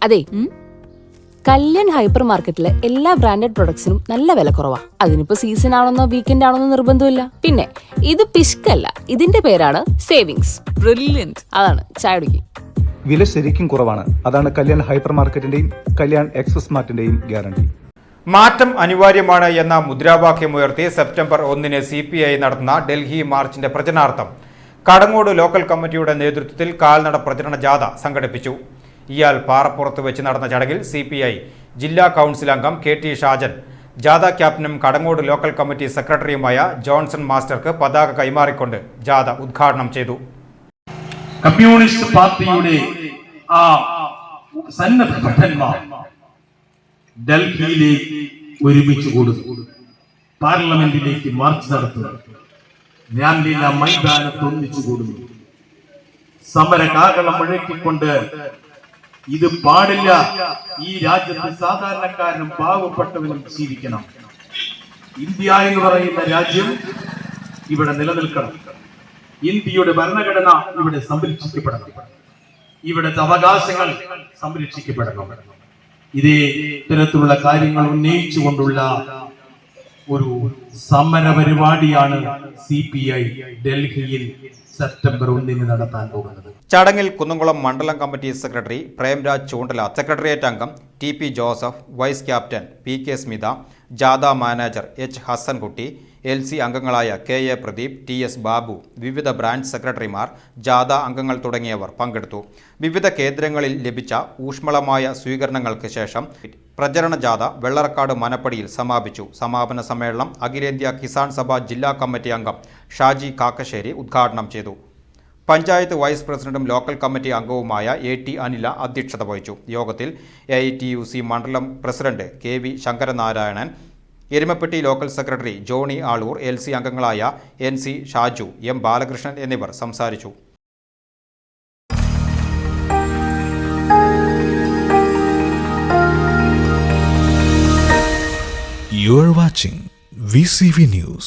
അതെ, കല്യാൺ ഹൈപ്പർ മാർക്കറ്റിലെ എല്ലാ ബ്രാൻഡഡ് പ്രൊഡക്ട്സിനും നല്ല വില കുറവാ. അതിനിപ്പോ സീസൺ ആണെന്നോ വീക്കെൻഡ് ആണെന്നോ നിർബന്ധമില്ല. പിന്നെ ഇത് പിഷ്കല്ല, ഇതിന്റെ പേരാണ് സേവിങ്സ്. ബ്രില്യന്റ്. അതാണ് ചായ കുടിക്കും. വില ശരിക്കും കുറവാണ്. അതാണ് കല്യാൺ ഹൈപ്പർ മാർക്കറ്റിന്റെയും കല്യാൺ എക്സസ് മാർട്ടിന്റെയും ഗ്യാരണ്ടി. മാറ്റം അനിവാര്യമാണ് എന്ന മുദ്രാവാക്യമുയർത്തി സെപ്റ്റംബർ 1 CPI നടത്തുന്ന ഡൽഹി മാർച്ചിന്റെ പ്രചരണാർത്ഥം കടങ്ങോട് ലോക്കൽ കമ്മിറ്റിയുടെ നേതൃത്വത്തിൽ കാൽനട പ്രചരണ ജാഥ സംഘടിപ്പിച്ചു. ഇയാൾ പാറപ്പുറത്ത് വെച്ച് നടന്ന ചടങ്ങിൽ CPI ജില്ലാ കൗൺസിൽ അംഗം KT ഷാജൻ ജാഥ ക്യാപ്റ്റനും കടങ്ങോട് ലോക്കൽ കമ്മിറ്റി സെക്രട്ടറിയുമായ ജോൺസൺ മാസ്റ്റർക്ക് പതാക കൈമാറിക്കൊണ്ട് ജാഥ ഉദ്ഘാടനം ചെയ്തു. കമ്മ്യൂണിസ്റ്റ് പാർട്ടിയുടെ ആ സന്നദ്ധ ഭടന്മാർ ഡൽഹിയിലേക്ക് ഒരുമിച്ച് കൂടുന്നു, പാർലമെന്റിലേക്ക് മാർച്ച് നടത്തുന്നു, രാംലീല മൈതാനത്ത് ഒന്നിച്ചു കൂടുന്നു, സമരകാകളം മുഴക്കിക്കൊണ്ട് ഇത് പാടില്ല, ഈ രാജ്യത്ത് സാധാരണക്കാരനും പാവപ്പെട്ടവനും ജീവിക്കണം, ഇന്ത്യ എന്ന് പറയുന്ന രാജ്യം ഇവിടെ നിലനിൽക്കണം, ഇന്ത്യയുടെ ഭരണഘടന ഇവിടെ സംരക്ഷിക്കപ്പെടണം, ഇവിടുത്തെ അവകാശങ്ങൾ സംരക്ഷിക്കപ്പെടണം. ഇതേ തരത്തിലുള്ള കാര്യങ്ങൾ ഉന്നയിച്ചുകൊണ്ടുള്ള ഒരു സമര പരിപാടിയാണ് CPI ഡൽഹിയിൽ സെപ്റ്റംബർ 1 നടത്താൻ പോകുന്നത്. ചടങ്ങിൽ കുന്നംകുളം മണ്ഡലം കമ്മിറ്റി സെക്രട്ടറി പ്രേംരാജ് ചൂണ്ടല, സെക്രട്ടേറിയറ്റ് അംഗം TP Joseph, vice captain PK Smitha, ജാഥ മാനേജർ H ഹസൻകുട്ടി, LC അംഗങ്ങളായ KA പ്രദീപ്, TS ബാബു, വിവിധ ബ്രാഞ്ച് സെക്രട്ടറിമാർ, ജാഥ അംഗങ്ങൾ തുടങ്ങിയവർ പങ്കെടുത്തു. വിവിധ കേന്ദ്രങ്ങളിൽ ലഭിച്ച ഊഷ്മളമായ സ്വീകരണങ്ങൾക്ക് ശേഷം പ്രചരണ ജാഥ വെള്ളറക്കാട് മനപ്പടിയിൽ സമാപിച്ചു. സമാപന സമ്മേളനം അഖിലേന്ത്യാ കിസാൻ സഭ ജില്ലാ കമ്മിറ്റി അംഗം ഷാജി കാക്കശ്ശേരി ഉദ്ഘാടനം ചെയ്തു. പഞ്ചായത്ത് വൈസ് പ്രസിഡന്റും ലോക്കൽ കമ്മിറ്റി അംഗവുമായ AT അനില അധ്യക്ഷത വഹിച്ചു. യോഗത്തിൽ AITUC മണ്ഡലം president KV Sankaranarayanan, Erumapetty local secretary Johnny Aloor, LC അംഗങ്ങളായ NC ഷാജു, M ബാലകൃഷ്ണൻ എന്നിവർ സംസാരിച്ചു. You are watching VCV News.